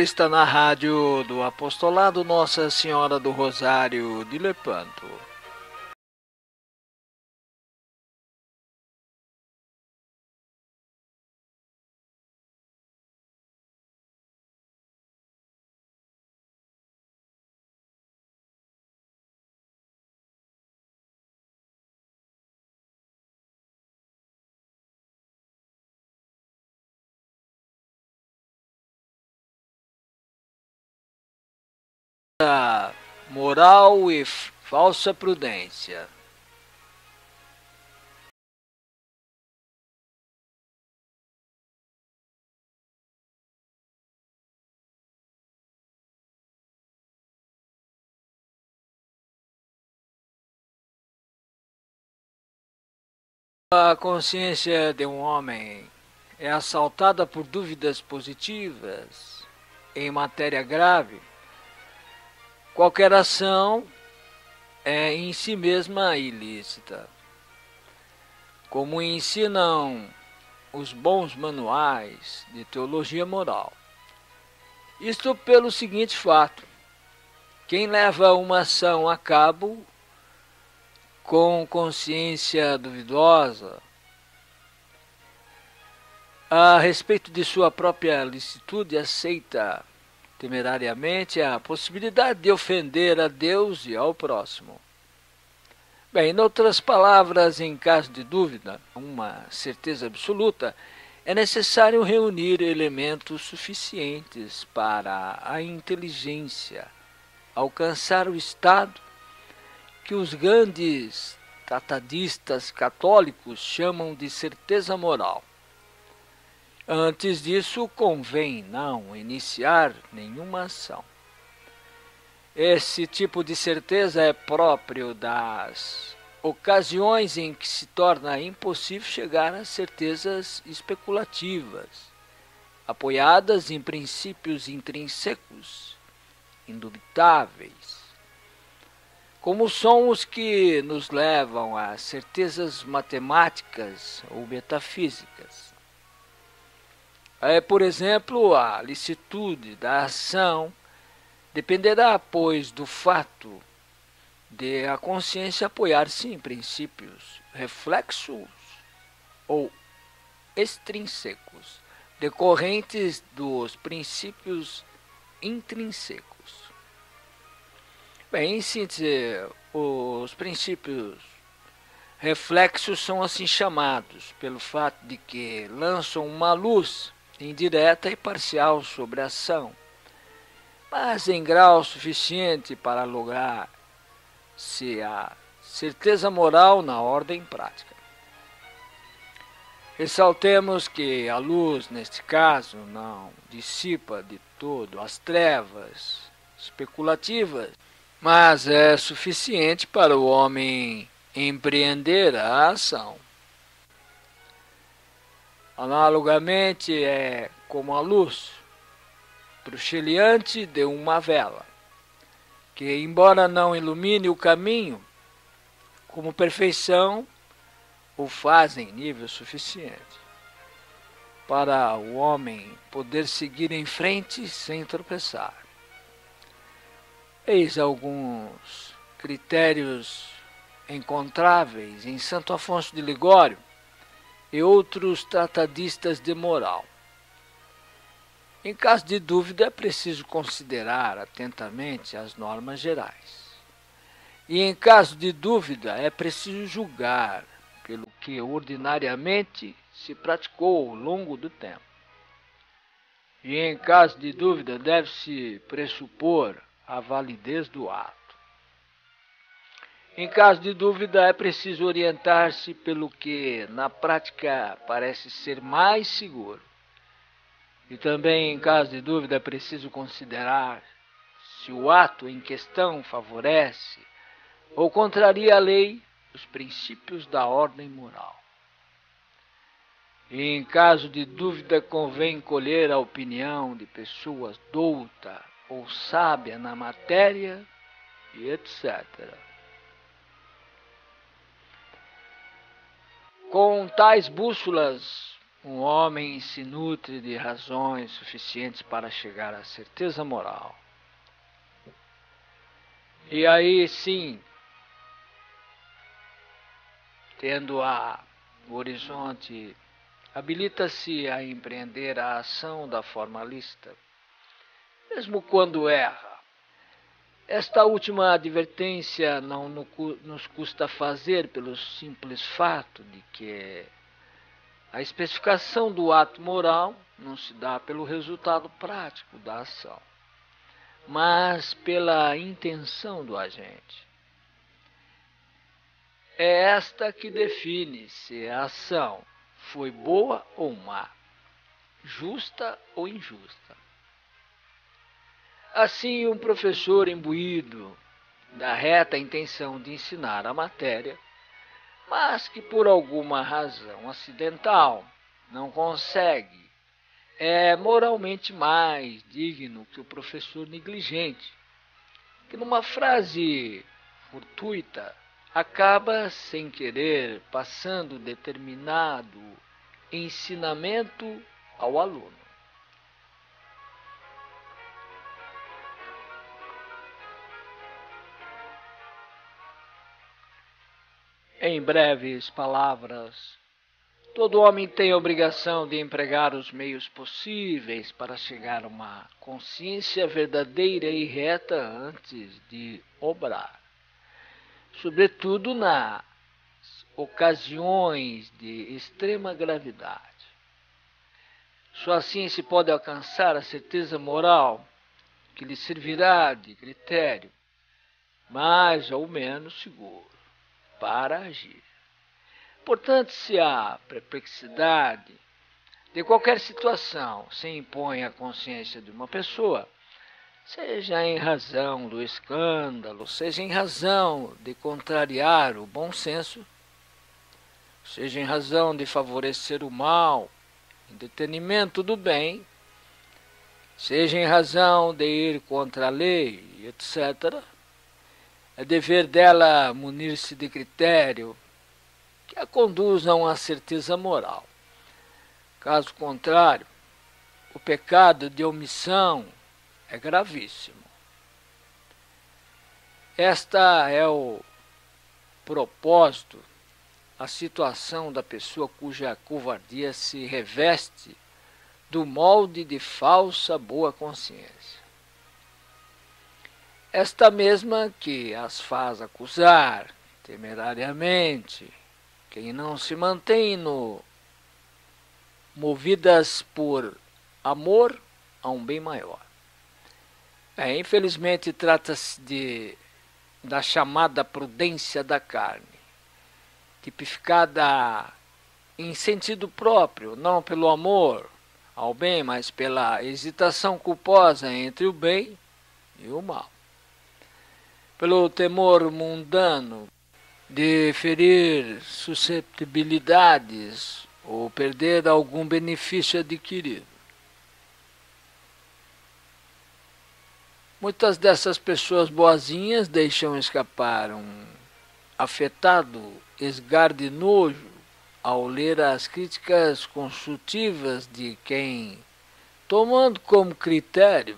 Está na rádio do Apostolado Nossa Senhora do Rosário de Lepanto. Moral e falsa prudência. A consciência de um homem é assaltada por dúvidas positivas em matéria grave. Qualquer ação é em si mesma ilícita. Como ensinam os bons manuais de teologia moral. Isto pelo seguinte fato: quem leva uma ação a cabo com consciência duvidosa a respeito de sua própria licitude, aceita temerariamente a possibilidade de ofender a Deus e ao próximo. Bem, em outras palavras, em caso de dúvida, uma certeza absoluta, é necessário reunir elementos suficientes para a inteligência alcançar o estado que os grandes tratadistas católicos chamam de certeza moral. Antes disso, convém não iniciar nenhuma ação. Esse tipo de certeza é próprio das ocasiões em que se torna impossível chegar a certezas especulativas, apoiadas em princípios intrínsecos, indubitáveis, como são os que nos levam a certezas matemáticas ou metafísicas. Por exemplo, a licitude da ação dependerá, pois, do fato de a consciência apoiar-se em princípios reflexos ou extrínsecos, decorrentes dos princípios intrínsecos. Bem, em síntese, os princípios reflexos são assim chamados pelo fato de que lançam uma luz indireta e parcial sobre a ação, mas em grau suficiente para lograr-se a certeza moral na ordem prática. Ressaltemos que a luz, neste caso, não dissipa de todo as trevas especulativas, mas é suficiente para o homem empreender a ação. Analogamente, é como a luz bruxuleante de uma vela, que, embora não ilumine o caminho como perfeição, o faz em nível suficiente para o homem poder seguir em frente sem tropeçar. Eis alguns critérios encontráveis em Santo Afonso de Ligório e outros tratadistas de moral. Em caso de dúvida, é preciso considerar atentamente as normas gerais. E em caso de dúvida, é preciso julgar pelo que ordinariamente se praticou ao longo do tempo. E em caso de dúvida, deve-se pressupor a validez do ato. Em caso de dúvida, é preciso orientar-se pelo que na prática parece ser mais seguro. E também, em caso de dúvida, é preciso considerar se o ato em questão favorece ou contraria a lei, os princípios da ordem moral. E em caso de dúvida, convém colher a opinião de pessoas doutas ou sábias na matéria, e etc. Com tais bússolas um homem se nutre de razões suficientes para chegar à certeza moral. E aí sim, tendo o horizonte, habilita-se a empreender a ação da forma lícita, mesmo quando erra. Esta última advertência não nos custa fazer pelo simples fato de que a especificação do ato moral não se dá pelo resultado prático da ação, mas pela intenção do agente. É esta que define se a ação foi boa ou má, justa ou injusta. Assim, um professor imbuído da reta intenção de ensinar a matéria, mas que por alguma razão acidental não consegue, é moralmente mais digno que o professor negligente, que numa frase fortuita acaba sem querer passando determinado ensinamento ao aluno. Em breves palavras, todo homem tem a obrigação de empregar os meios possíveis para chegar a uma consciência verdadeira e reta antes de obrar, sobretudo nas ocasiões de extrema gravidade. Só assim se pode alcançar a certeza moral que lhe servirá de critério mais ou menos seguro para agir. Portanto, se a perplexidade de qualquer situação se impõe à consciência de uma pessoa, seja em razão do escândalo, seja em razão de contrariar o bom senso, seja em razão de favorecer o mal, em detrimento do bem, seja em razão de ir contra a lei, etc., é dever dela munir-se de critério que a conduzam à certeza moral. Caso contrário, o pecado de omissão é gravíssimo. Esta é o propósito, a situação da pessoa cuja covardia se reveste do molde de falsa boa consciência. Esta mesma que as faz acusar temerariamente quem não se mantém movidas por amor a um bem maior. Infelizmente trata-se da chamada prudência da carne, tipificada em sentido próprio, não pelo amor ao bem, mas pela hesitação culposa entre o bem e o mal. Pelo temor mundano de ferir susceptibilidades ou perder algum benefício adquirido. Muitas dessas pessoas boazinhas deixam escapar um afetado esgar de nojo ao ler as críticas construtivas de quem, tomando como critério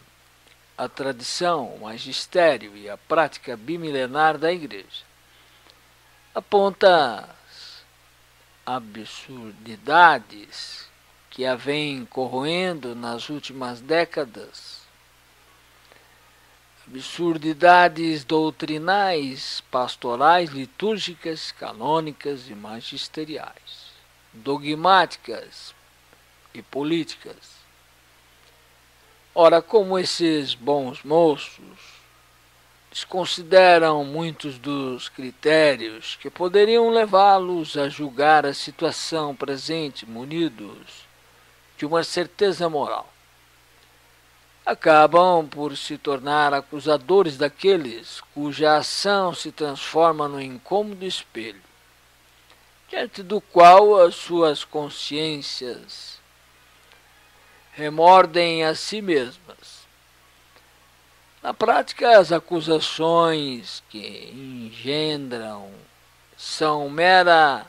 a tradição, o magistério e a prática bimilenar da Igreja, aponta as absurdidades que a vêm corroendo nas últimas décadas, absurdidades doutrinais, pastorais, litúrgicas, canônicas e magisteriais, dogmáticas e políticas. Ora, como esses bons moços desconsideram muitos dos critérios que poderiam levá-los a julgar a situação presente munidos de uma certeza moral, acabam por se tornar acusadores daqueles cuja ação se transforma no incômodo espelho, diante do qual as suas consciências remordem a si mesmas. Na prática, as acusações que engendram são mera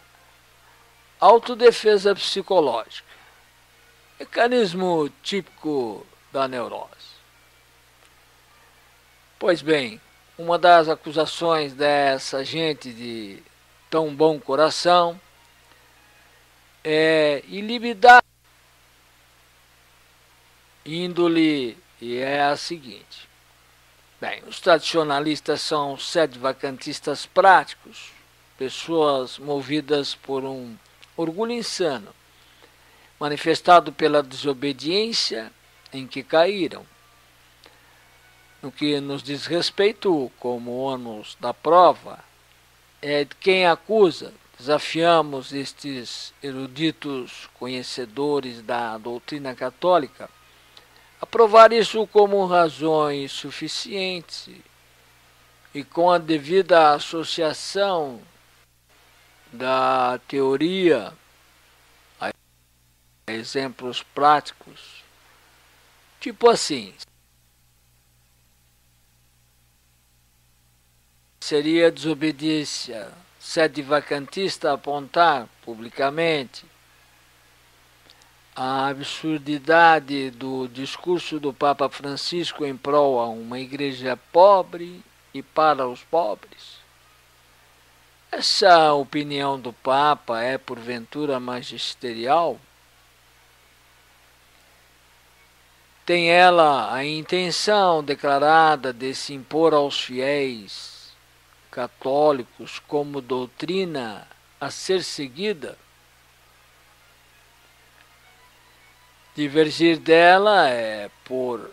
autodefesa psicológica, Mecanismo típico da neurose. Pois bem, uma das acusações dessa gente de tão bom coração é ilibidar índole, e é a seguinte. Bem, os tradicionalistas são sede-vacantistas práticos, pessoas movidas por um orgulho insano, manifestado pela desobediência em que caíram. No que nos diz respeito, como ônus da prova, é de quem acusa. Desafiamos estes eruditos conhecedores da doutrina católica a provar isso como razões suficientes e com a devida associação da teoria a exemplos práticos. Tipo assim, seria desobediência sede-vacantista apontar publicamente a absurdidade do discurso do Papa Francisco em prol a uma igreja pobre e para os pobres? Essa opinião do Papa é porventura magisterial? Tem ela a intenção declarada de se impor aos fiéis católicos como doutrina a ser seguida? Divergir dela é, por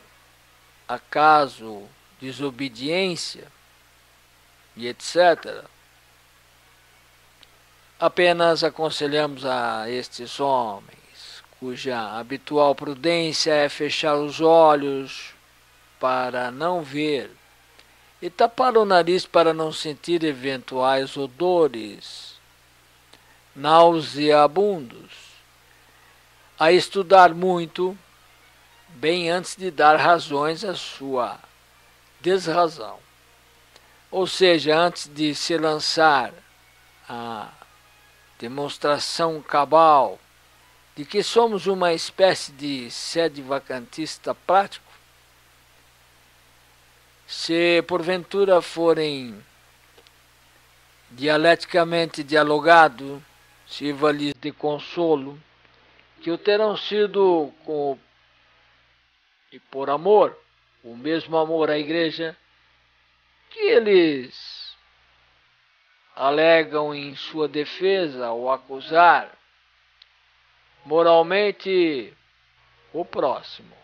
acaso, desobediência e etc. Apenas aconselhamos a estes homens, cuja habitual prudência é fechar os olhos para não ver e tapar o nariz para não sentir eventuais odores nauseabundos, a estudar muito, bem antes de dar razões à sua desrazão. Ou seja, antes de se lançar a demonstração cabal de que somos uma espécie de sede-vacantista prático, se porventura forem dialeticamente dialogado, sirva-lhes de consolo, que o terão sido com e por amor, o mesmo amor à igreja, que eles alegam em sua defesa ao acusar moralmente o próximo.